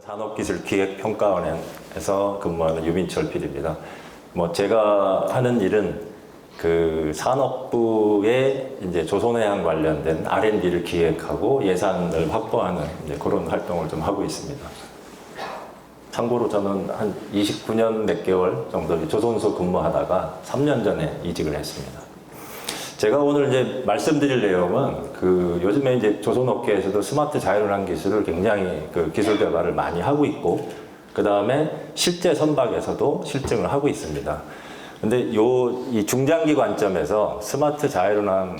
산업기술기획평가원에서 근무하는 유민철 PD입니다. 제가 하는 일은 그 산업부의 이제 조선해양 관련된 R&D를 기획하고 예산을 확보하는 이제 그런 활동을 좀 하고 있습니다. 참고로 저는 한 29년 몇 개월 정도 조선소 근무하다가 3년 전에 이직을 했습니다. 제가 오늘 이제 말씀드릴 내용은 요즘에 이제 조선업계에서도 스마트 자율운항 기술을 굉장히 기술 개발을 많이 하고 있고, 그 다음에 실제 선박에서도 실증을 하고 있습니다. 근데 이 중장기 관점에서 스마트 자율운항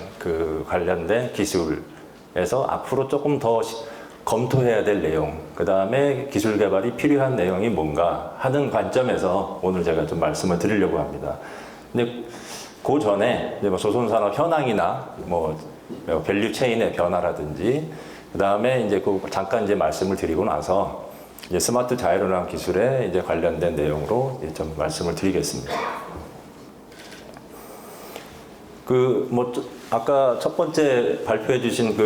관련된 기술에서 앞으로 조금 더 검토해야 될 내용, 그 다음에 기술 개발이 필요한 내용이 뭔가 하는 관점에서 오늘 제가 좀 말씀을 드리려고 합니다. 근데 그 전에 이제 조선산업 현황이나 밸류 체인의 변화라든지, 그 다음에 이제 잠깐 이제 말씀을 드리고 나서 이제 스마트 자율운항 기술에 이제 관련된 내용으로 이제 좀 말씀을 드리겠습니다. 아까 첫 번째 발표해 주신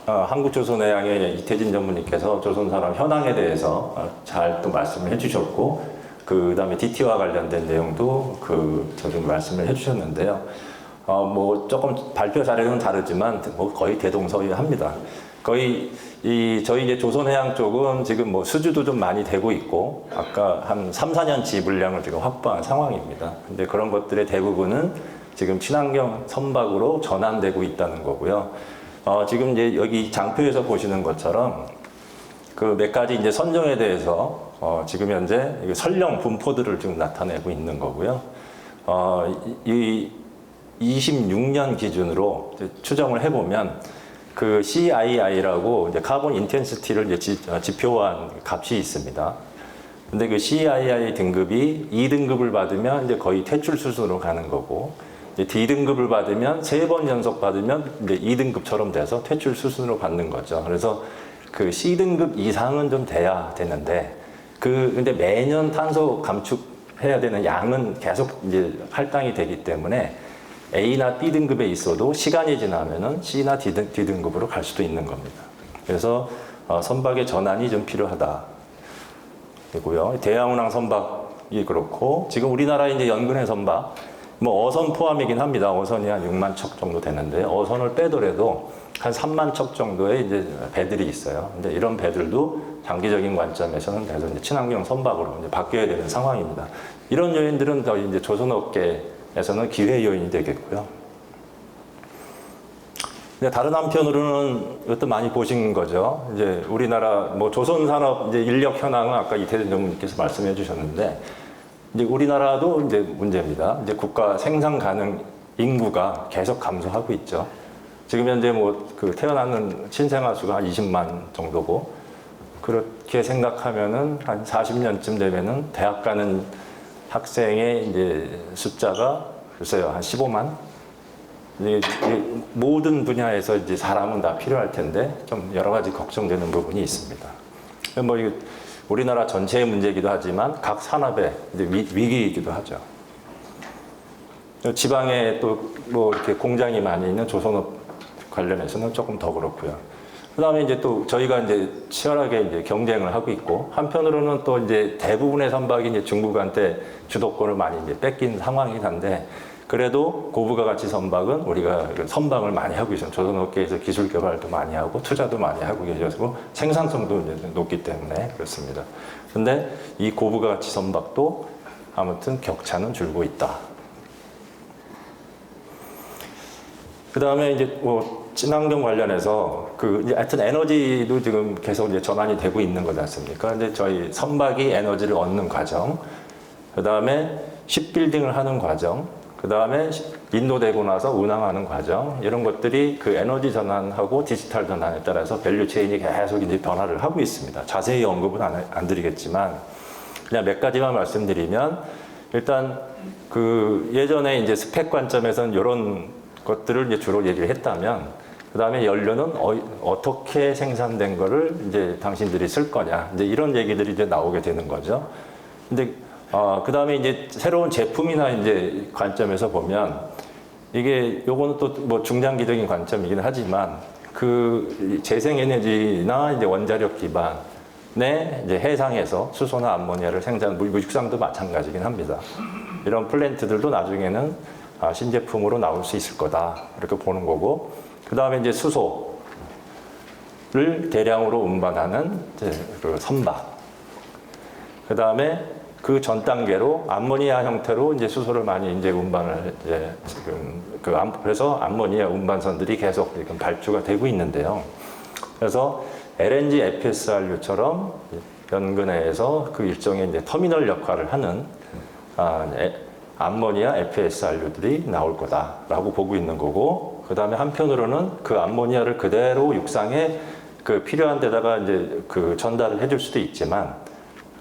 한국조선해양의 이태진 전무님께서 조선산업 현황에 대해서 잘 또 말씀을 해 주셨고, 그 다음에 DT와 관련된 내용도 저기 말씀을 해주셨는데요. 조금 발표 자료는 다르지만 거의 대동소이합니다. 거의 저희 이제 조선해양 쪽은 지금 수주도 좀 많이 되고 있고, 아까 한 3, 4년치 물량을 지금 확보한 상황입니다. 근데 그런 것들의 대부분은 지금 친환경 선박으로 전환되고 있다는 거고요. 지금 이제 여기 장표에서 보시는 것처럼 몇 가지 이제 선정에 대해서 지금 현재 선령 분포들을 지금 나타내고 있는 거고요. 이 26년 기준으로 추정을 해보면 CII라고 이제 카본 인텐시티를 이제 지표한 값이 있습니다. 근데 CII 등급이 2등급을 받으면 이제 거의 퇴출 수준으로 가는 거고, 이제 D등급을 받으면 3번 연속 받으면 이제 2등급처럼 돼서 퇴출 수준으로 받는 거죠. 그래서 C등급 이상은 좀 돼야 되는데, 근데 매년 탄소 감축해야 되는 양은 계속 이제 할당이 되기 때문에 A나 B등급에 있어도 시간이 지나면은 C나 D등급으로 갈 수도 있는 겁니다. 그래서 선박의 전환이 좀 필요하다. 이고요. 대양운항 선박이 그렇고, 지금 우리나라 이제 연근해 선박, 어선 포함이긴 합니다. 어선이 한 6만 척 정도 되는데, 어선을 빼더라도 한 3만 척 정도의 이제 배들이 있어요. 근데 이런 배들도 장기적인 관점에서는 계속 이제 친환경 선박으로 이제 바뀌어야 되는 상황입니다. 이런 요인들은 더 이제 조선업계에서는 기회 요인이 되겠고요. 근데 다른 한편으로는 이것도 많이 보신 거죠. 이제 우리나라 조선산업 이제 인력 현황은 아까 이태준 전무님께서 말씀해 주셨는데, 이제 우리나라도 이제 문제입니다. 이제 국가 생산 가능 인구가 계속 감소하고 있죠. 지금 현재 태어나는 신생아 수가 한 20만 정도고, 그렇게 생각하면은 한 40년쯤 되면은 대학 가는 학생의 이제 숫자가 글쎄요, 한 15만? 모든 분야에서 이제 사람은 다 필요할 텐데, 좀 여러 가지 걱정되는 부분이 있습니다. 우리나라 전체의 문제이기도 하지만 각 산업의 이제 위기이기도 하죠. 지방에 또 이렇게 공장이 많이 있는 조선업 관련해서는 조금 더 그렇고요. 그 다음에 이제 또 저희가 이제 치열하게 이제 경쟁을 하고 있고, 한편으로는 또 이제 대부분의 선박이 이제 중국한테 주도권을 많이 이제 뺏긴 상황이긴 한데, 그래도 고부가 가치 선박은 우리가 선박을 많이 하고 있어요. 조선업계에서 기술 개발도 많이 하고 투자도 많이 하고 계셔서 생산성도 이제 높기 때문에 그렇습니다. 근데 이 고부가 가치 선박도 아무튼 격차는 줄고 있다. 그 다음에 이제 친환경 관련해서 이제 하여튼 에너지도 지금 계속 이제 전환이 되고 있는 거지 않습니까? 이제 저희 선박이 에너지를 얻는 과정, 그 다음에 쉽빌딩을 하는 과정, 그 다음에 인도되고 나서 운항하는 과정, 이런 것들이 에너지 전환하고 디지털 전환에 따라서 밸류 체인이 계속 이제 변화를 하고 있습니다. 자세히 언급은 안 드리겠지만, 그냥 몇 가지만 말씀드리면, 일단 예전에 이제 스펙 관점에서는 이런 것들을 이제 주로 얘기를 했다면, 그 다음에 연료는 어떻게 생산된 거를 이제 당신들이 쓸 거냐, 이제 이런 얘기들이 이제 나오게 되는 거죠. 근데 그 다음에 이제 새로운 제품이나 이제 관점에서 보면, 요거는 또 중장기적인 관점이긴 하지만, 재생에너지나 이제 원자력 기반, 이제 해상에서 수소나 암모니아를 생산, 육상도 마찬가지긴 합니다. 이런 플랜트들도 나중에는 신제품으로 나올 수 있을 거다 이렇게 보는 거고, 그 다음에 이제 수소를 대량으로 운반하는 이제 그 선박, 그 다음에 그 전 단계로 암모니아 형태로 이제 수소를 많이 이제 운반을 이제 지금 그래서 암모니아 운반선들이 계속 지금 발주가 되고 있는데요. 그래서 LNG FSRU처럼 연근해에서 그 일종의 이제 터미널 역할을 하는 암모니아 FSRU들이 나올 거다라고 보고 있는 거고, 그 다음에 한편으로는 그 암모니아를 그대로 육상에 그 필요한 데다가 이제 그 전달을 해줄 수도 있지만,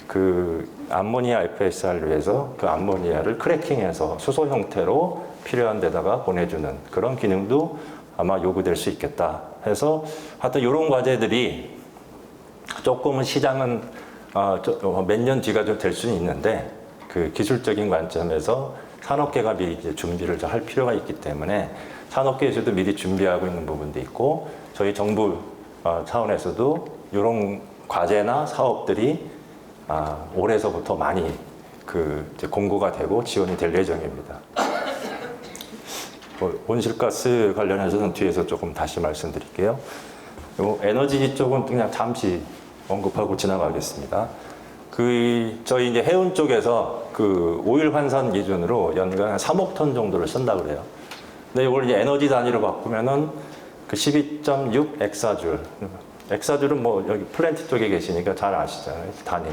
그 암모니아 FSRU에서 그 암모니아를 크래킹해서 수소 형태로 필요한 데다가 보내주는 그런 기능도 아마 요구될 수 있겠다 해서, 하여튼 이런 과제들이 조금은 시장은 몇 년 뒤가 좀 될 수는 있는데, 그 기술적인 관점에서 산업계가 미리 이제 준비를 할 필요가 있기 때문에 산업계에서도 미리 준비하고 있는 부분도 있고, 저희 정부 차원에서도 이런 과제나 사업들이 올해서부터 많이 이제 공고가 되고 지원이 될 예정입니다. 온실가스 관련해서는 뒤에서 조금 다시 말씀드릴게요. 에너지 쪽은 그냥 잠시 언급하고 지나가겠습니다. 저희 이제 해운 쪽에서 그 오일 환산 기준으로 연간 3억 톤 정도를 쓴다 그래요. 근데 이걸 이제 에너지 단위로 바꾸면은 그 12.6 엑사줄. 엑사줄은 뭐 여기 플랜트 쪽에 계시니까 잘 아시잖아요. 단위.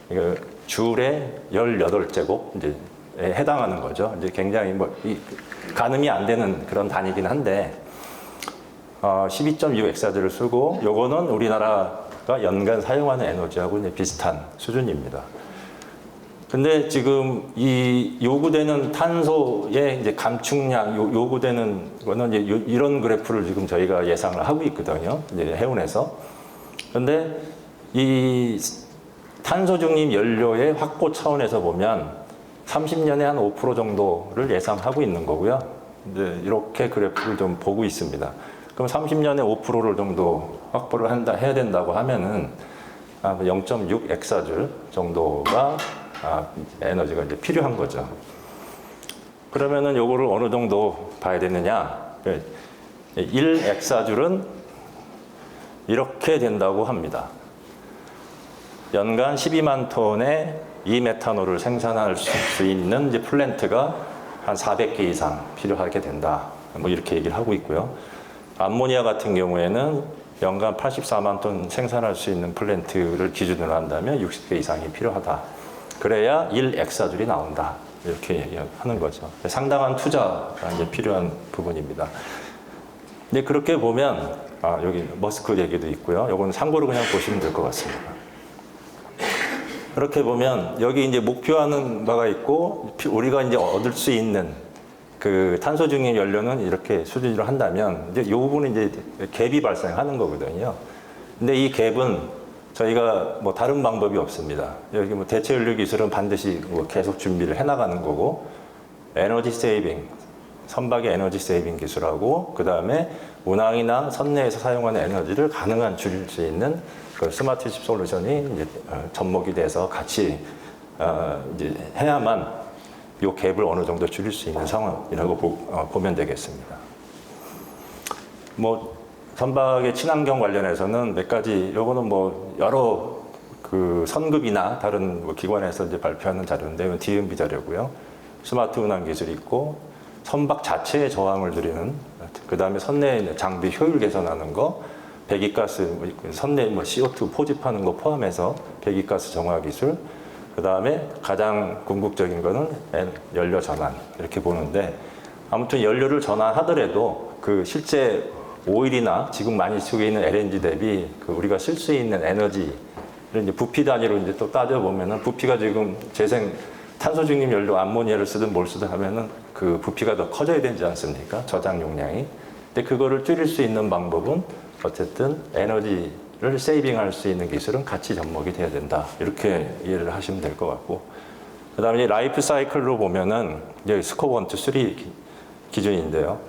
이거 줄에 18제곱 이제 해당하는 거죠. 이제 굉장히 가늠이 안 되는 그런 단위긴 한데, 12.6 엑사줄을 쓰고, 요거는 우리나라가 연간 사용하는 에너지하고 이제 비슷한 수준입니다. 근데 지금 이 요구되는 탄소의 이제 감축량, 요구되는 거는 이제 이런 그래프를 지금 저희가 예상을 하고 있거든요. 이제 해운에서. 근데 이 탄소 중립 연료의 확보 차원에서 보면 30년에 한 5% 정도를 예상하고 있는 거고요. 이제 이렇게 그래프를 좀 보고 있습니다. 그럼 30년에 5%를 정도 확보를 해야 된다고 하면은 0.6 엑사줄 정도가 에너지가 이제 필요한 거죠. 그러면은 요거를 어느 정도 봐야 되느냐? 1 엑사줄은 이렇게 된다고 합니다. 연간 12만 톤의 이메탄올을 생산할 수 있는 이제 플랜트가 한 400개 이상 필요하게 된다. 뭐 이렇게 얘기를 하고 있고요. 암모니아 같은 경우에는 연간 84만 톤 생산할 수 있는 플랜트를 기준으로 한다면 60개 이상이 필요하다. 그래야 1 엑사줄이 나온다. 이렇게 얘기하는 거죠. 상당한 투자가 이제 필요한 부분입니다. 근데 그렇게 보면 여기 머스크 얘기도 있고요. 이건 참고로 그냥 보시면 될 것 같습니다. 그렇게 보면 여기 이제 목표하는 바가 있고, 우리가 이제 얻을 수 있는 그 탄소 중립 연료는 이렇게 수준으로 한다면 이제 이 부분은 이제 갭이 발생하는 거거든요. 근데 이 갭은 저희가 뭐 다른 방법이 없습니다. 여기 뭐 대체 연료 기술은 반드시 뭐 계속 준비를 해나가는 거고, 에너지 세이빙, 선박의 에너지 세이빙 기술하고, 그 다음에 운항이나 선내에서 사용하는 에너지를 가능한 줄일 수 있는 그 스마트십 솔루션이 이제 접목이 돼서 같이 이제 해야만 이 갭을 어느 정도 줄일 수 있는 상황이라고 보면 되겠습니다. 뭐 선박의 친환경 관련해서는 몇 가지, 요거는 뭐 여러 그 선급이나 다른 뭐 기관에서 이제 발표하는 자료인데, 이건 DMB 자료고요. 스마트 운항 기술이 있고, 선박 자체의 저항을 줄이는, 그 다음에 선내 장비 효율 개선하는 거, 배기가스, 선내 뭐 CO2 포집하는 거 포함해서 배기가스 정화 기술, 그 다음에 가장 궁극적인 거는 연료 전환, 이렇게 보는데, 아무튼 연료를 전환하더라도 그 실제 오일이나 지금 많이 쓰고 있는 LNG 대비 그 우리가 쓸 수 있는 에너지를 이제 부피 단위로 이제 또 따져보면은, 부피가 지금 재생 탄소 중립 연료 암모니아를 쓰든 뭘 쓰든 하면은 그 부피가 더 커져야 되지 않습니까? 저장 용량이. 근데 그거를 줄일 수 있는 방법은 어쨌든 에너지를 세이빙할 수 있는 기술은 같이 접목이 돼야 된다. 이렇게 이해를 하시면 될 것 같고, 그 다음에 라이프 사이클로 보면은 이제 스코프 1, 2, 3 기준인데요.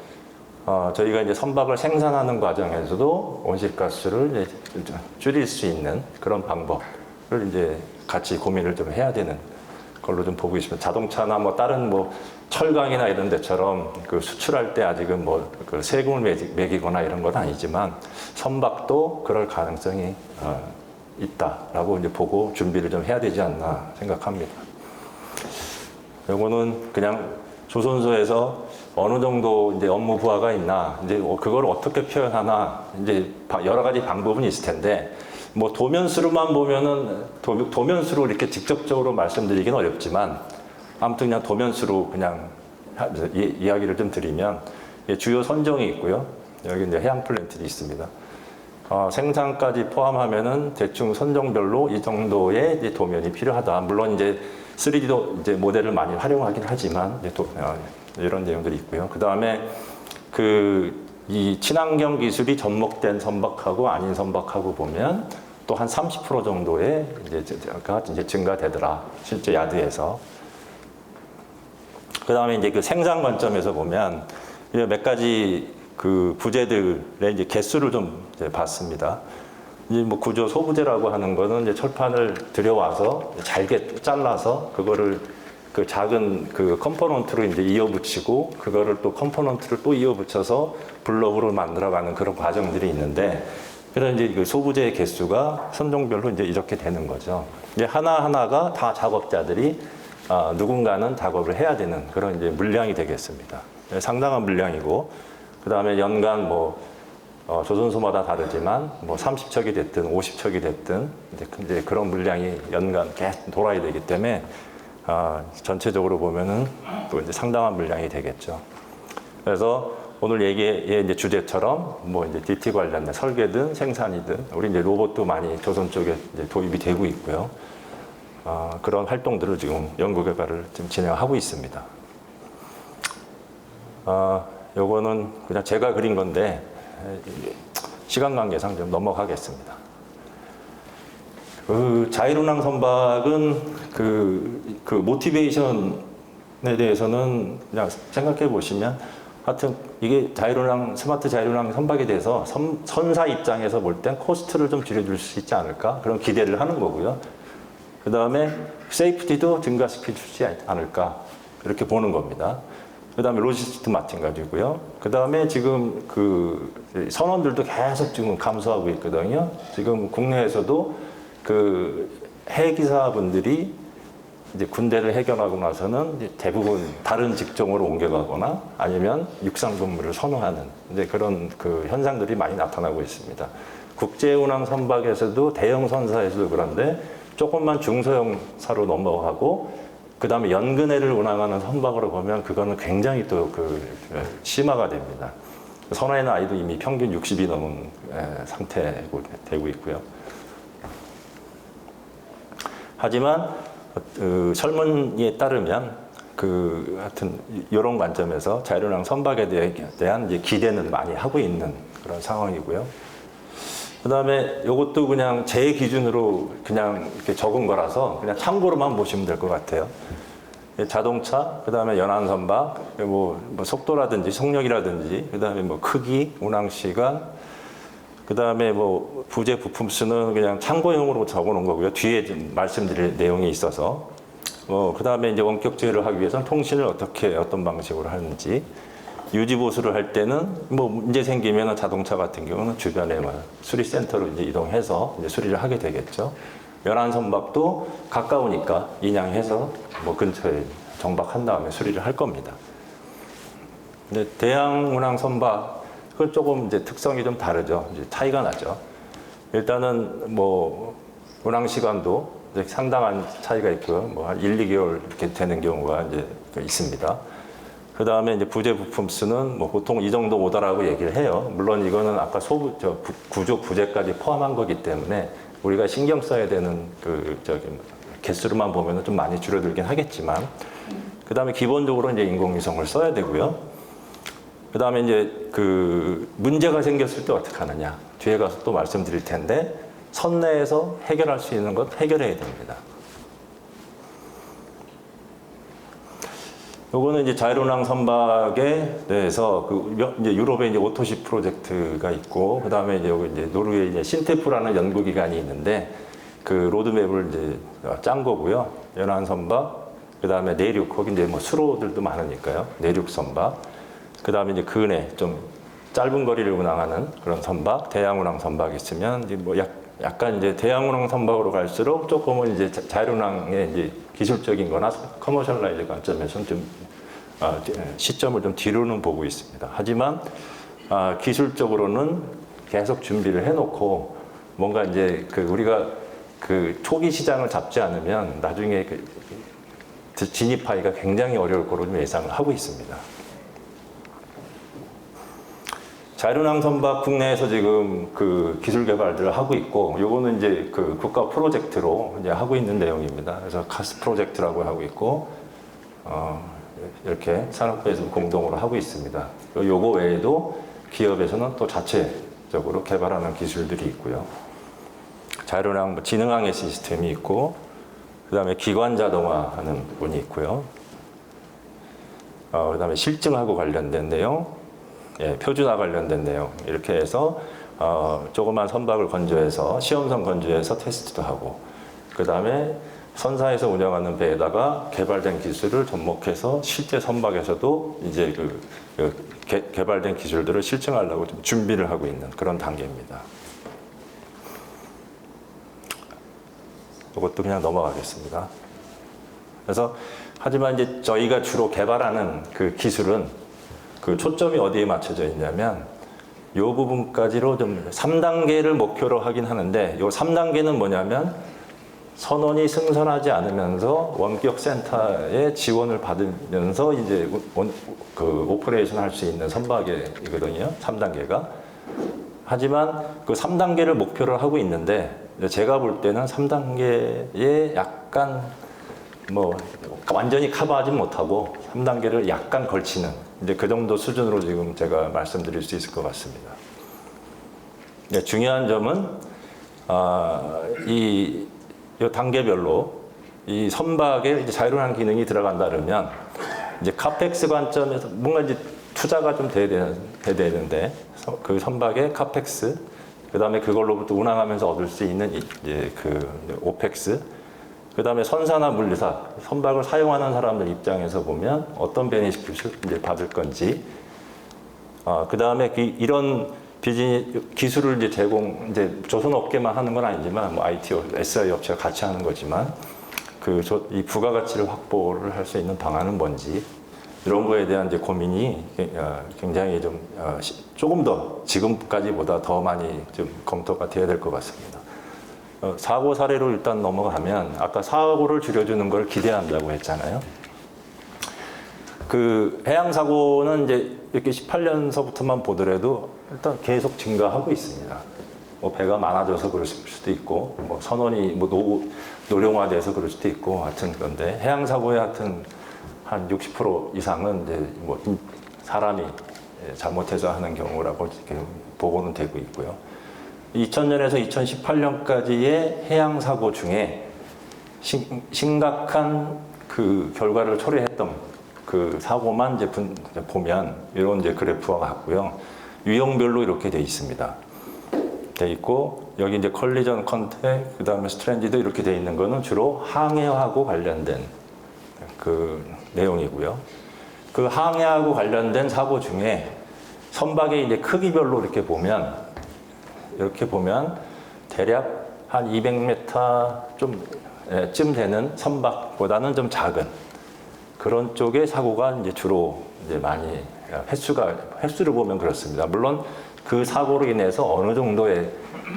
저희가 이제 선박을 생산하는 과정에서도 온실가스를 이제 줄일 수 있는 그런 방법을 이제 같이 고민을 좀 해야 되는 걸로 좀 보고 있습니다. 자동차나 뭐 다른 뭐 철강이나 이런 데처럼 그 수출할 때 아직은 뭐 그 세금을 매기거나 이런 건 아니지만 선박도 그럴 가능성이 있다라고 이제 보고 준비를 좀 해야 되지 않나 생각합니다. 요거는 그냥 조선소에서 어느 정도 이제 업무 부하가 있나, 이제 그걸 어떻게 표현하나, 이제 여러 가지 방법은 있을 텐데, 뭐 도면수로만 보면은 도면수로 이렇게 직접적으로 말씀드리긴 어렵지만, 아무튼 그냥 도면수로 그냥 이야기를 좀 드리면, 주요 선정이 있고요. 여기 이제 해양 플랜트도 있습니다. 생산까지 포함하면은 대충 선정별로 이 정도의 이제 도면이 필요하다. 물론 이제 3D도 이제 모델을 많이 활용하긴 하지만 이제 이런 내용들이 있고요. 그 다음에 이 친환경 기술이 접목된 선박하고 아닌 선박하고 보면 또 한 30% 정도의 이제 증가되더라. 실제 야드에서. 그 다음에 이제 그 생산 관점에서 보면 몇 가지 그 부재들의 이제 개수를 좀 이제 봤습니다. 이제 뭐 구조 소부재라고 하는 거는 이제 철판을 들여와서 잘게 잘라서 그거를 그 작은 그 컴포넌트로 이제 이어붙이고 그거를 또 컴포넌트를 또 이어붙여서 블록으로 만들어가는 그런 과정들이 있는데 그런 이제 그 소부재의 개수가 선종별로 이제 이렇게 되는 거죠. 이제 하나하나가 다 작업자들이 누군가는 작업을 해야 되는 그런 이제 물량이 되겠습니다. 상당한 물량이고 그 다음에 연간 뭐 조선소마다 다르지만 뭐 30척이 됐든 50척이 됐든 이제 그런 물량이 연간 계속 돌아야 되기 때문에 전체적으로 보면은 또 이제 상당한 물량이 되겠죠. 그래서 오늘 얘기의 이제 주제처럼 뭐 이제 DT 관련된 설계든 생산이든 우리 이제 로봇도 많이 조선 쪽에 이제 도입이 되고 있고요. 그런 활동들을 지금 연구개발을 지금 진행하고 있습니다. 요거는 그냥 제가 그린 건데 시간 관계상 좀 넘어가겠습니다. 그 자율운항 선박은 그 모티베이션에 대해서는 그냥 생각해 보시면 하여튼 이게 스마트 자율운항 선박에 대해서 선사 입장에서 볼 땐 코스트를 좀 줄여줄 수 있지 않을까 그런 기대를 하는 거고요. 그 다음에 세이프티도 증가시켜 주지 않을까 이렇게 보는 겁니다. 그 다음에 로지스틱도 마찬가지고요. 그 다음에 지금 그 선원들도 계속 지금 감소하고 있거든요. 지금 국내에서도 그 해기사분들이 이제 군대를 해결하고 나서는 이제 대부분 다른 직종으로 옮겨가거나 아니면 육상 근무를 선호하는 이제 그런 그 현상들이 많이 나타나고 있습니다. 국제운항 선박에서도 대형 선사에서도 그런데 조금만 중소형사로 넘어가고 그 다음에 연근해를 운항하는 선박으로 보면 그거는 굉장히 또 심화가 됩니다. 선원의 나이도 이미 평균 60이 넘은 상태고 되고 있고요. 하지만 설문에 따르면 하여튼 이런 관점에서 자율운항 선박에 대한 이제 기대는 많이 하고 있는 그런 상황이고요. 그 다음에 이것도 그냥 제 기준으로 그냥 이렇게 적은 거라서 그냥 참고로만 보시면 될 것 같아요. 자동차, 그 다음에 연안선박, 뭐 속도라든지 속력이라든지, 그 다음에 뭐 크기, 운항 시간, 그 다음에 뭐 부재 부품 수는 그냥 참고용으로 적어 놓은 거고요. 뒤에 좀 말씀드릴 내용이 있어서. 그 다음에 이제 원격 제어를 하기 위해서는 통신을 어떤 방식으로 하는지. 유지보수를 할 때는 뭐 문제 생기면 자동차 같은 경우는 주변에 수리센터로 이제 이동해서 이제 수리를 하게 되겠죠. 연안선박도 가까우니까 인양해서 뭐 근처에 정박한 다음에 수리를 할 겁니다. 근데 대양운항 선박은 조금 이제 특성이 좀 다르죠. 이제 차이가 나죠. 일단은 뭐 운항 시간도 이제 상당한 차이가 있고요. 뭐 한 1, 2개월 이렇게 되는 경우가 이제 있습니다. 그 다음에 이제 부재 부품 수는 뭐 보통 이 정도 오더라고 얘기를 해요. 물론 이거는 아까 구조 부재까지 포함한 거기 때문에 우리가 신경 써야 되는 개수로만 보면 좀 많이 줄어들긴 하겠지만, 그 다음에 기본적으로 이제 인공위성을 써야 되고요. 그 다음에 이제 문제가 생겼을 때 어떻게 하느냐. 뒤에 가서 또 말씀드릴 텐데, 선내에서 해결할 수 있는 것 해결해야 됩니다. 요거는 이제 자율운항 선박에 대해서 이제 유럽에 이제 오토시 프로젝트가 있고, 그 다음에 이제 여기 이제 노르웨이 이제 신테프라는 연구기관이 있는데, 그 로드맵을 이제 짠 거고요. 연안 선박, 그 다음에 내륙, 거기 이제 뭐 수로들도 많으니까요. 내륙 선박, 그 다음에 이제 근해, 좀 짧은 거리를 운항하는 그런 선박, 대양운항 선박이 있으면, 이제 뭐 약간 이제 대양운항 선박으로 갈수록 조금은 이제 자율운항의 이제 기술적인 거나 커머셜라이즈 관점에서는 좀 시점을 좀 뒤로는 보고 있습니다. 하지만 기술적으로는 계속 준비를 해놓고 뭔가 이제 우리가 그 초기 시장을 잡지 않으면 나중에 진입하기가 굉장히 어려울 거로 좀 예상을 하고 있습니다. 자율운항 선박 국내에서 지금 그 기술 개발들을 하고 있고, 요거는 이제 그 국가 프로젝트로 이제 하고 있는 내용입니다. 그래서 카스 프로젝트라고 하고 있고, 이렇게 산업부에서 공동으로 하고 있습니다. 요거 외에도 기업에서는 또 자체적으로 개발하는 기술들이 있고요. 자율운항 뭐 지능항해 시스템이 있고, 그 다음에 기관 자동화하는 부분이 있고요. 그 다음에 실증하고 관련된 내용, 표준화 관련된 내용, 이렇게 해서 조그만 선박을 건조해서 시험선 건조해서 테스트도 하고, 그 다음에 선사에서 운영하는 배에다가 개발된 기술을 접목해서 실제 선박에서도 이제 개발된 기술들을 실증하려고 좀 준비를 하고 있는 그런 단계입니다. 이것도 그냥 넘어가겠습니다. 그래서 하지만 이제 저희가 주로 개발하는 그 기술은 그 초점이 어디에 맞춰져 있냐면 이 부분까지로 좀 3단계를 목표로 하긴 하는데, 이 3단계는 뭐냐면 선원이 승선하지 않으면서 원격 센터의 지원을 받으면서 이제 그 오퍼레이션 할 수 있는 선박이거든요. 3단계가. 하지만 그 3단계를 목표로 하고 있는데, 제가 볼 때는 3단계에 약간 뭐 완전히 커버하지 못하고 3단계를 약간 걸치는 이제 그 정도 수준으로 지금 제가 말씀드릴 수 있을 것 같습니다. 네, 중요한 점은 이 단계별로 이 선박에 이제 자율운항 기능이 들어간다 그러면 이제 카펙스 관점에서 뭔가 이제 투자가 좀 돼야 되는데, 그 선박의 카펙스, 그 다음에 그걸로부터 운항하면서 얻을 수 있는 이제 그 오펙스, 그 다음에 선사나 물류사, 선박을 사용하는 사람들 입장에서 보면 어떤 베네핏을 이제 받을 건지, 그 다음에 이런 기술을 이제 이제 조선업계만 하는 건 아니지만, 뭐 IT, SI 업체가 같이 하는 거지만, 이 부가가치를 확보를 할 수 있는 방안은 뭔지, 이런 거에 대한 이제 고민이 굉장히 좀 조금 더 지금까지보다 더 많이 좀 검토가 돼야 될 것 같습니다. 사고 사례로 일단 넘어가면, 아까 사고를 줄여주는 걸 기대한다고 했잖아요. 그 해양 사고는 이제 이렇게 18년서부터만 보더라도 일단 계속 증가하고 있습니다. 뭐 배가 많아져서 그럴 수도 있고, 뭐 선원이 뭐 노령화돼서 그럴 수도 있고, 하여튼 그런데 해양 사고의 하여튼 한 60% 이상은 이제 뭐 사람이 잘못해서 하는 경우라고 이렇게 보고는 되고 있고요. 2000년에서 2018년까지의 해양 사고 중에 심각한 그 결과를 초래했던 그 사고만 이제 보면 이런 이제 그래프와 같고요. 유형별로 이렇게 돼 있습니다. 돼 있고, 여기 이제 컬리전 컨택, 그 다음에 스트랜디드 이렇게 돼 있는 거는 주로 항해하고 관련된 그 내용이고요. 그 항해하고 관련된 사고 중에 선박의 이제 크기별로 이렇게 보면 대략 한 200m 쯤 되는 선박보다는 좀 작은 그런 쪽의 사고가 이제 주로 이제 많이 횟수를 보면 그렇습니다. 물론 그 사고로 인해서 어느 정도의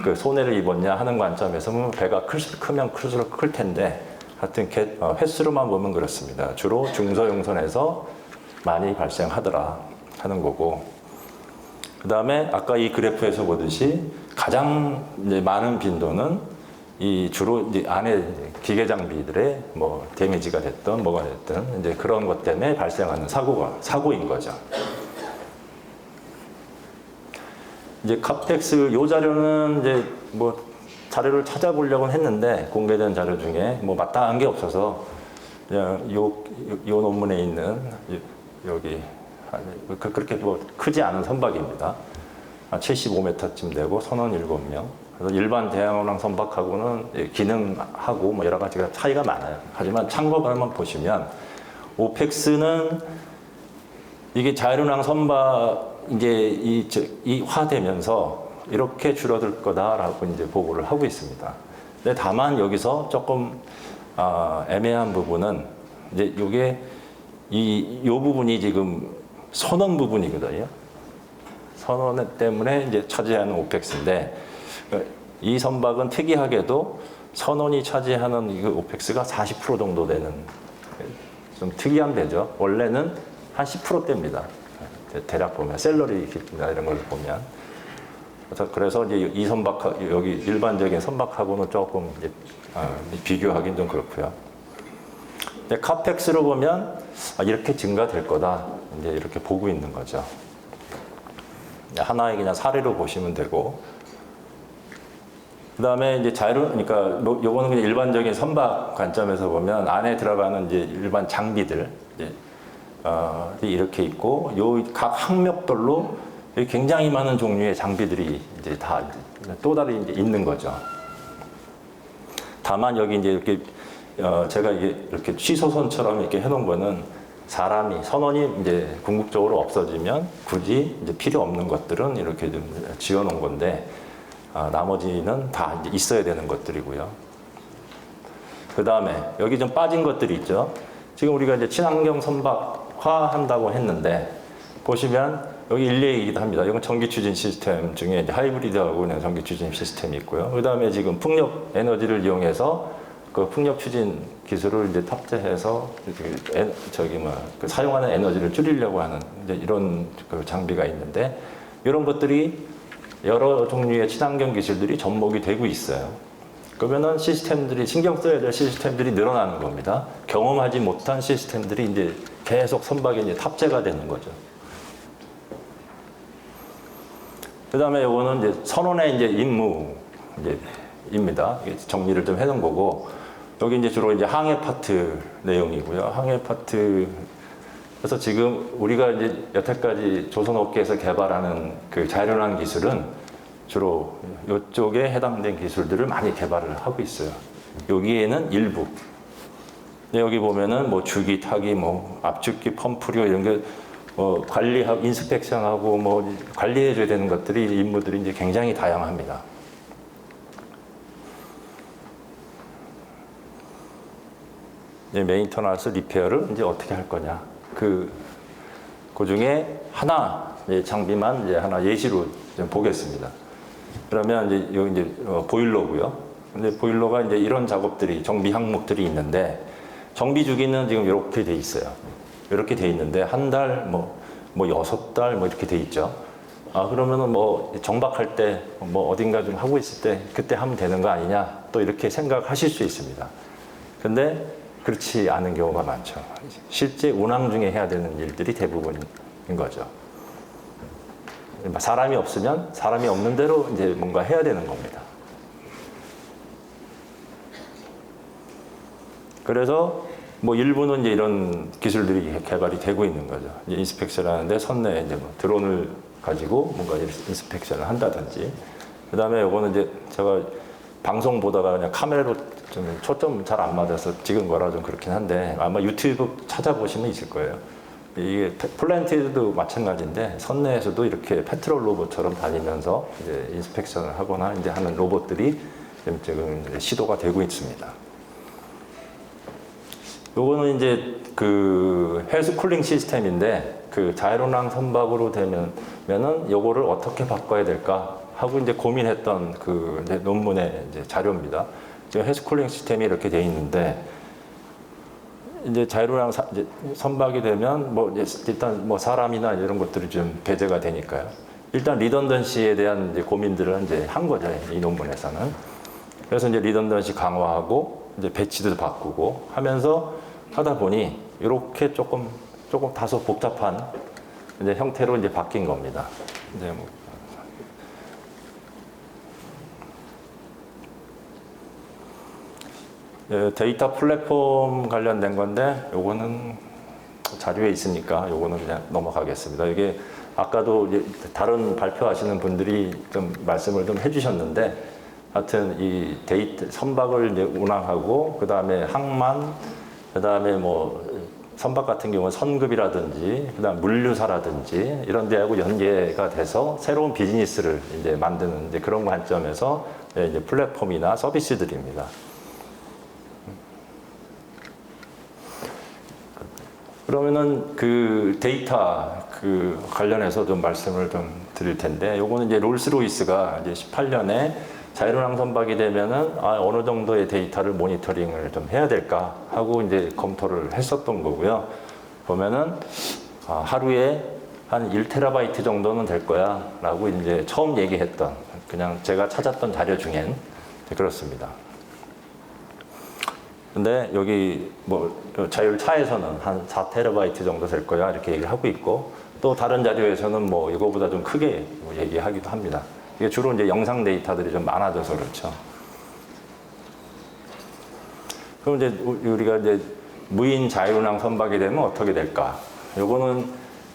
그 손해를 입었냐 하는 관점에서는 배가 크면 클수록 클 텐데, 하여튼 횟수로만 보면 그렇습니다. 주로 중소용선에서 많이 발생하더라 하는 거고, 그 다음에 아까 이 그래프에서 보듯이 가장 이제 많은 빈도는 주로 이제 안에 기계 장비들의 뭐 데미지가 됐든 뭐가 됐든 이제 그런 것 때문에 발생하는 사고인 거죠. 이제 카펙스 요 자료는 이제 뭐 자료를 찾아보려고 했는데 공개된 자료 중에 뭐 마땅한 게 없어서 그냥 요 논문에 있는 여기 그렇게 뭐 크지 않은 선박입니다. 한 75m쯤 되고 선원 7명. 그래서 일반 대형호랑 선박하고는 기능하고 뭐 여러 가지가 차이가 많아요. 하지만 참고만 보시면 오펙스는 이게 자율운항 선박 이제 이화되면서 이렇게 줄어들 거다라고 이제 보고를 하고 있습니다. 근데 다만 여기서 조금 애매한 부분은 이제 이게 요 부분이 지금 선원 부분이거든요. 선원 때문에 이제 차지하는 오펙스인데 이 선박은 특이하게도 선원이 차지하는 이 오펙스가 40% 정도 되는 좀 특이한 배죠. 원래는 한 10%대입니다. 대략 보면 셀러리 kit이나 이런 걸 보면. 그래서 이제 이 선박 여기 일반적인 선박하고는 조금 이제 비교하기는 좀 그렇고요. 근데 카펙스로 보면 이렇게 증가될 거다 이제 이렇게 보고 있는 거죠. 하나의 그냥 사례로 보시면 되고, 그 다음에 이제 그러니까 요거는 그냥 일반적인 선박 관점에서 보면 안에 들어가는 이제 일반 장비들 이제 이렇게 있고, 요 각 항목별로 굉장히 많은 종류의 장비들이 이제 다 또 다른 이제 있는 거죠. 다만 여기 이제 이렇게 제가 이렇게 취소선처럼 이렇게 해놓은 거는 선원이 이제 궁극적으로 없어지면 굳이 이제 필요 없는 것들은 이렇게 좀 지어놓은 건데, 나머지는 다 이제 있어야 되는 것들이고요. 그 다음에 여기 좀 빠진 것들이 있죠. 지금 우리가 이제 친환경 선박화 한다고 했는데, 보시면 여기 인레이기도 합니다. 이건 전기 추진 시스템 중에 이제 하이브리드하고 있는 전기 추진 시스템이 있고요. 그 다음에 지금 풍력 에너지를 이용해서 그 풍력 추진 기술을 이제 탑재해서 그 사용하는 에너지를 줄이려고 하는 이제 이런 그 장비가 있는데, 이런 것들이 여러 종류의 친환경 기술들이 접목이 되고 있어요. 그러면은 시스템들이 신경 써야 될 시스템들이 늘어나는 겁니다. 경험하지 못한 시스템들이 이제 계속 선박에 이제 탑재가 되는 거죠. 그 다음에 요거는 이제 선원의 이제 임무입니다. 정리를 좀 해놓은 거고, 여기 이제 주로 이제 항해 파트 내용이고요. 항해 파트. 그래서 지금 우리가 이제 여태까지 조선업계에서 개발하는 그 자율운항 기술은 주로 이쪽에 해당된 기술들을 많이 개발을 하고 있어요. 여기에는 일부. 여기 보면은 뭐 주기, 타기, 뭐 압축기, 펌프류 이런 게 관리하고 인스펙션하고 뭐 관리해줘야 되는 것들이 임무들이 이제 굉장히 다양합니다. 이제 메인터넌스 리페어를 이제 어떻게 할 거냐. 그 중에 하나 장비만 이제 하나 예시로 좀 보겠습니다. 그러면 이제 여기 이제 보일러고요. 근데 보일러가 이제 이런 작업들이 정비 항목들이 있는데, 정비 주기는 지금 이렇게 돼 있어요. 이렇게 돼 있는데 한 달, 뭐 6달 뭐 이렇게 돼 있죠. 그러면은 뭐 정박할 때 뭐 어딘가 좀 하고 있을 때 그때 하면 되는 거 아니냐, 또 이렇게 생각하실 수 있습니다. 근데 그렇지 않은 경우가 많죠. 실제 운항 중에 해야 되는 일들이 대부분인 거죠. 사람이 없으면 사람이 없는 대로 이제 뭔가 해야 되는 겁니다. 그래서 뭐 일부는 이제 이런 기술들이 개발이 되고 있는 거죠. 이제 인스펙션 하는데 선내에 이제 뭐 드론을 가지고 뭔가 인스펙션을 한다든지, 그 다음에 요거는 이제 제가 방송 보다가 그냥 카메라로 좀 초점 잘 안 맞아서 찍은 거라 좀 그렇긴 한데, 아마 유튜브 찾아보시면 있을 거예요. 이게 플랜트도 마찬가지인데 선내에서도 이렇게 페트롤 로봇처럼 다니면서 이제 인스펙션을 하거나 이제 하는 로봇들이 지금 시도가 되고 있습니다. 요거는 이제 그 헬스 쿨링 시스템인데, 그 자율운항 선박으로 되면은 요거를 어떻게 바꿔야 될까 하고 이제 고민했던 그 이제 논문의 이제 자료입니다. 지금 헬스 쿨링 시스템이 이렇게 돼 있는데, 이제 자율운항 이제 선박이 되면 뭐 일단 뭐 사람이나 이런 것들이 좀 배제가 되니까요. 일단 리던던시에 대한 이제 고민들을 이제 한 거죠, 이 논문에서는. 그래서 이제 리던던시 강화하고 이제 배치도 바꾸고 하면서 하다 보니 이렇게 조금 다소 복잡한 이제 형태로 이제 바뀐 겁니다. 이제 뭐 데이터 플랫폼 관련된 건데 요거는 자료에 있으니까 요거는 그냥 넘어가겠습니다. 이게 아까도 이제 다른 발표하시는 분들이 좀 말씀을 좀 해주셨는데, 하여튼 이 데이터 선박을 이제 운항하고 그 다음에 항만, 그 다음에 뭐 선박 같은 경우는 선급이라든지 그 다음 물류사라든지 이런 데하고 연계가 돼서 새로운 비즈니스를 이제 만드는 이제 그런 관점에서 이제 플랫폼이나 서비스들입니다. 그러면은 그 데이터 그 관련해서 좀 말씀을 좀 드릴 텐데, 요거는 이제 롤스로이스가 이제 18년에 자율운항 선박이 되면은 어느 정도의 데이터를 모니터링을 좀 해야 될까 하고 이제 검토를 했었던 거고요. 보면은 하루에 한 1테라바이트 정도는 될 거야 라고 이제 처음 얘기했던, 그냥 제가 찾았던 자료 중엔 그렇습니다. 근데 여기 뭐 자율차에서는 한 4테라바이트 정도 될 거야 이렇게 얘기를 하고 있고, 또 다른 자료에서는 뭐 이거보다 좀 크게 뭐 얘기하기도 합니다. 이게 주로 이제 영상 데이터들이 좀 많아져서 그렇죠. 그럼 이제 우리가 이제 무인 자율운항 선박이 되면 어떻게 될까? 요거는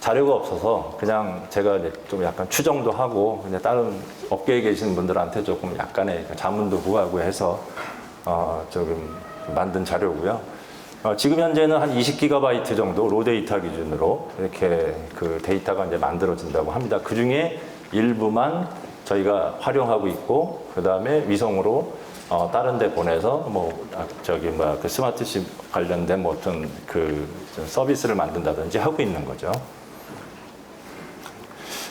자료가 없어서 그냥 제가 이제 좀 약간 추정도 하고, 이제 다른 업계에 계신 분들한테 조금 약간의 자문도 구하고 해서 조금 만든 자료고요. 지금 현재는 한 20GB 정도 로 데이터 기준으로 이렇게 그 데이터가 이제 만들어진다고 합니다. 그 중에 일부만 저희가 활용하고 있고, 그 다음에 위성으로 다른 데 보내서 그 스마트십 관련된 뭐 어떤 그 서비스를 만든다든지 하고 있는 거죠.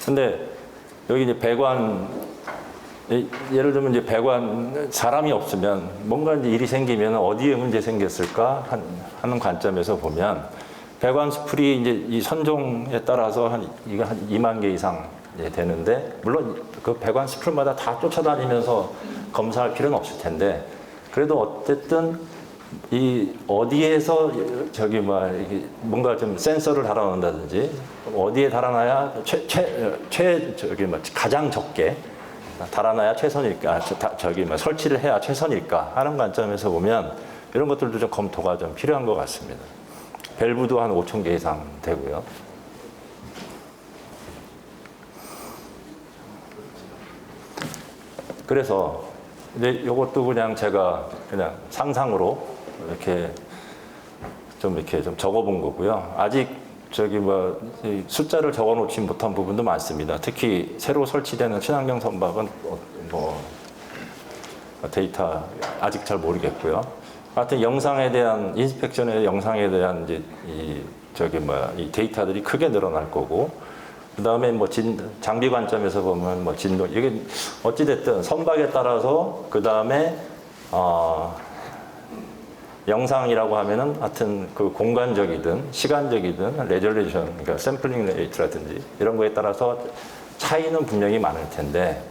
근데 여기 이제 배관, 예를 들면 이제 배관 사람이 없으면 뭔가 이제 일이 생기면 어디에 문제 생겼을까 하는 관점에서 보면, 배관 스풀이 이제 이 선종에 따라서 이거 한 2만 개 이상 되는데, 물론 그 배관 스풀마다 다 쫓아다니면서 검사할 필요는 없을 텐데, 그래도 어쨌든 이 어디에서 뭔가 좀 센서를 달아놓는다든지 어디에 달아놔야 가장 적게 달아놔야 최선일까, 설치를 해야 최선일까 하는 관점에서 보면 이런 것들도 좀 검토가 좀 필요한 것 같습니다. 밸브도 한 5,000개 이상 되고요. 그래서 이제 이것도 그냥 제가 그냥 상상으로 이렇게 좀 적어본 거고요. 아직 숫자를 적어놓지 못한 부분도 많습니다. 특히 새로 설치되는 친환경 선박은 데이터 아직 잘 모르겠고요. 하여튼 영상에 대한 인스펙션의 영상에 대한 이제 이 데이터들이 크게 늘어날 거고, 그 다음에 장비 관점에서 보면 진동, 이게 어찌됐든 선박에 따라서 그 다음에 영상이라고 하면은 하여튼 그 공간적이든 시간적이든 레졸루션, 그러니까 샘플링 레이트라든지 이런 거에 따라서 차이는 분명히 많을 텐데,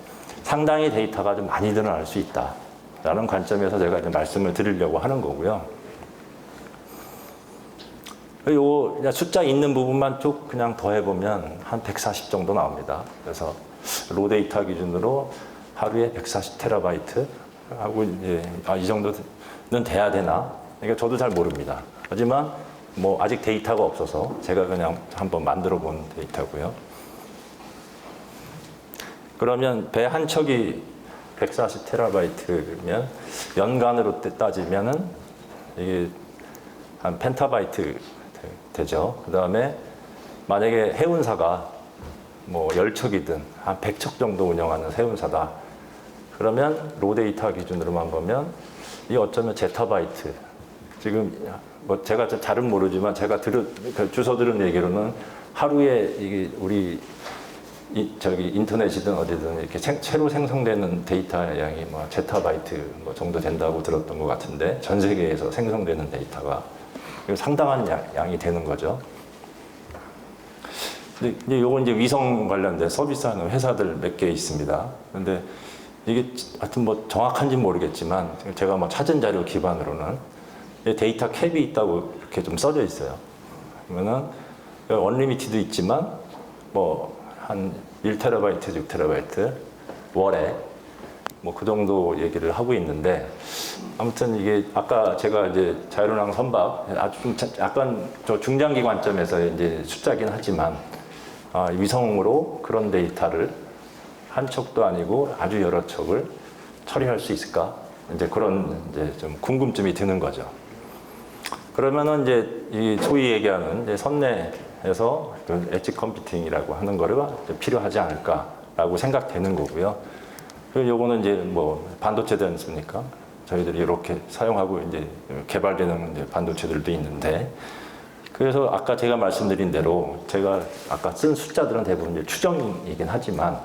상당히 데이터가 좀 많이 늘어날 수 있다라는 관점에서 제가 이제 말씀을 드리려고 하는 거고요. 요 숫자 있는 부분만 쭉 그냥 더해보면 한 140 정도 나옵니다. 그래서 로 데이터 기준으로 하루에 140테라바이트 하고 이제 이 정도는 돼야 되나? 그러니까 저도 잘 모릅니다. 하지만 아직 데이터가 없어서 제가 그냥 한번 만들어 본 데이터고요. 그러면 배 한 척이 140테라바이트면 연간으로 따지면은 이게 한 펜타바이트 되죠. 그 다음에 만약에 해운사가 10척이든 한 100척 정도 운영하는 해운사다. 그러면 로 데이터 기준으로만 보면 이 어쩌면 제타바이트. 지금 제가 잘은 모르지만 제가 주워 들은 얘기로는 하루에 이게 우리 인터넷이든 어디든 이렇게 새로 생성되는 데이터 양이 제타바이트 정도 된다고 들었던 것 같은데, 전 세계에서 생성되는 데이터가 상당한 양이 되는 거죠. 근데 요건 이제 위성 관련된 서비스하는 회사들 몇 개 있습니다. 근데 이게 하여튼 정확한지는 모르겠지만 제가 찾은 자료 기반으로는 데이터 캡이 있다고 이렇게 좀 써져 있어요. 그러면은 언리미티드 있지만 한 1테라바이트, 6테라바이트 월에 뭐 그 정도 얘기를 하고 있는데, 아무튼 이게 아까 제가 이제 자율운항 선박 아주 좀 약간 저 중장기 관점에서 이제 숫자긴 하지만 위성으로 그런 데이터를 한 척도 아니고 아주 여러 척을 처리할 수 있을까? 이제 그런 이제 좀 궁금증이 드는 거죠. 그러면은 이제 이 소위 얘기하는 이제 선내에서 그 엣지 컴퓨팅이라고 하는 거가 필요하지 않을까라고 생각되는 거고요. 그리고 요거는 이제 뭐 반도체지 않습니까? 저희들이 이렇게 사용하고 이제 개발되는 이제 반도체들도 있는데, 그래서 아까 제가 말씀드린 대로 제가 아까 쓴 숫자들은 대부분 이제 추정이긴 하지만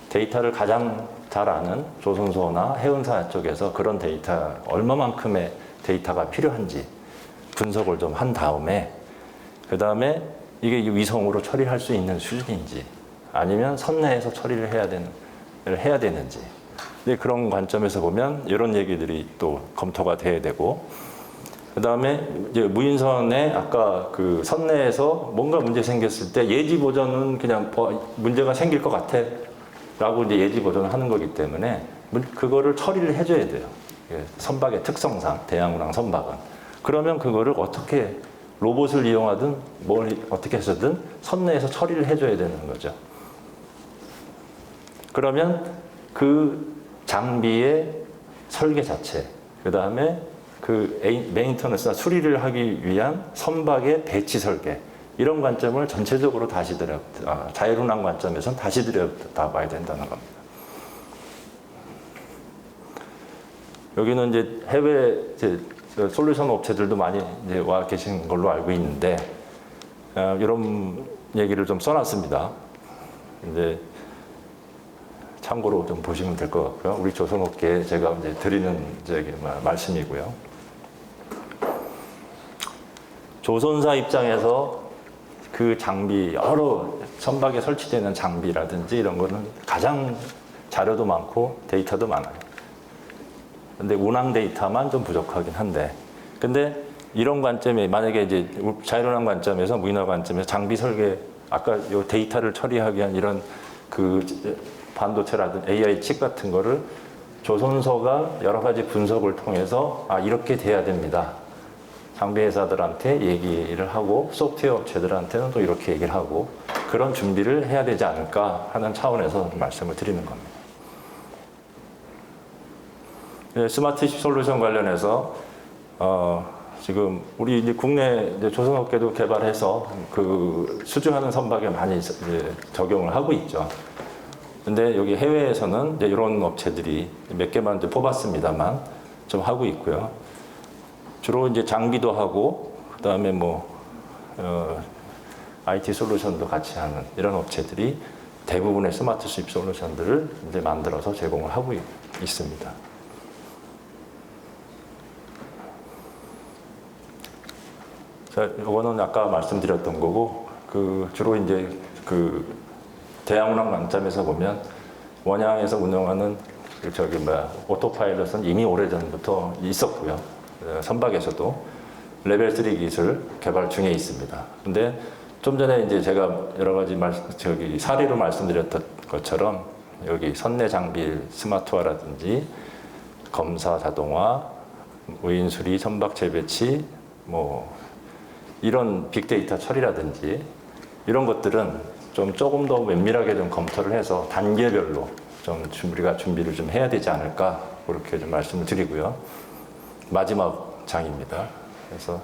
데이터를 가장 잘 아는 조선소나 해운사 쪽에서 그런 데이터 얼마만큼의 데이터가 필요한지 분석을 좀 한 다음에, 그 다음에 이게 위성으로 처리할 수 있는 수준인지 아니면 선내에서 처리를 해야 되는지, 근데 그런 관점에서 보면 이런 얘기들이 또 검토가 돼야 되고, 그 다음에 이제 무인선에 아까 그 선내에서 뭔가 문제 생겼을 때 예지 보전은 그냥 문제가 생길 것 같아 라고 이제 예지 보전을 하는 거기 때문에 그거를 처리를 해줘야 돼요. 선박의 특성상 대양운항 선박은. 그러면 그거를 어떻게 로봇을 이용하든 뭘 어떻게 해서든 선내에서 처리를 해줘야 되는 거죠. 그러면 그 장비의 설계 자체, 그 다음에 그 메인터넌스나 수리를 하기 위한 선박의 배치 설계, 이런 관점을 전체적으로 다시 자율운항 관점에서는 다시 들여다봐야 된다는 겁니다. 여기는 이제 해외 솔루션 업체들도 많이 이제 와 계신 걸로 알고 있는데, 이런 얘기를 좀 써놨습니다. 이제 참고로 좀 보시면 될 것 같고요. 우리 조선업계에 제가 이제 드리는 말씀이고요. 조선사 입장에서 그 장비, 여러 선박에 설치되는 장비라든지 이런 거는 가장 자료도 많고 데이터도 많아요. 근데 운항 데이터만 좀 부족하긴 한데, 근데 이런 관점에 만약에 이제 자율운항 관점에서 무인화 관점에서 장비 설계, 아까 요 데이터를 처리하기 위한 이런 그 반도체라든 AI 칩 같은 거를 조선소가 여러 가지 분석을 통해서 이렇게 돼야 됩니다. 장비 회사들한테 얘기를 하고 소프트웨어 업체들한테는 또 이렇게 얘기를 하고 그런 준비를 해야 되지 않을까 하는 차원에서 말씀을 드리는 겁니다. 스마트십 솔루션 관련해서 지금 우리 이제 국내 이제 조선업계도 개발해서 그 수주하는 선박에 많이 이제 적용을 하고 있죠. 근데 여기 해외에서는 이제 이런 업체들이 몇 개만 이제 뽑았습니다만 좀 하고 있고요. 주로 이제 장비도 하고 그다음에 뭐 IT 솔루션도 같이 하는 이런 업체들이 대부분의 스마트십 솔루션들을 이제 만들어서 제공을 하고 있습니다. 자, 이거는 아까 말씀드렸던 거고, 그 주로 이제 그 대양운항 관점에서 보면 원양에서 운영하는 오토파일럿은 이미 오래전부터 있었고요. 선박에서도 레벨 3 기술 개발 중에 있습니다. 근데 좀 전에 이제 제가 여러 가지 사례로 말씀드렸던 것처럼 여기 선내 장비 스마트화라든지 검사 자동화, 무인 수리, 선박 재배치, 뭐 이런 빅데이터 처리라든지 이런 것들은 조금 더 면밀하게 좀 검토를 해서 단계별로 좀 우리가 준비를 좀 해야 되지 않을까 그렇게 좀 말씀을 드리고요. 마지막 장입니다. 그래서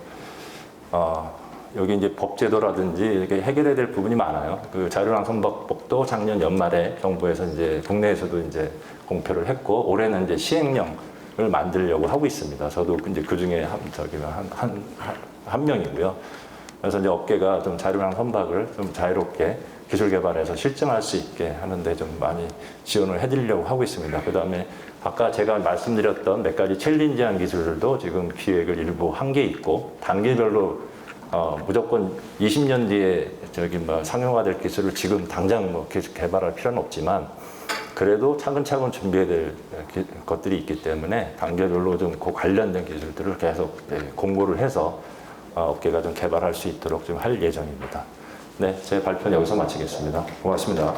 여기 이제 법제도라든지 이렇게 해결해야 될 부분이 많아요. 그 자율운항 선박법도 작년 연말에 정부에서 이제 국내에서도 이제 공표를 했고 올해는 이제 시행령을 만들려고 하고 있습니다. 저도 이제 그 중에 한 명이고요. 그래서 이제 업계가 좀 자율운항 선박을 좀 자유롭게 기술 개발해서 실증할 수 있게 하는데 좀 많이 지원을 해드리려고 하고 있습니다. 그 다음에 아까 제가 말씀드렸던 몇 가지 챌린지한 기술들도 지금 기획을 일부 한 게 있고 단계별로 무조건 20년 뒤에 상용화될 기술을 지금 당장 뭐 개발할 필요는 없지만 그래도 차근차근 준비해야 될 것들이 있기 때문에 단계별로 좀 그 관련된 기술들을 계속 공고를 해서 업계가 좀 개발할 수 있도록 좀 할 예정입니다. 네, 제 발표는 여기서 마치겠습니다. 고맙습니다.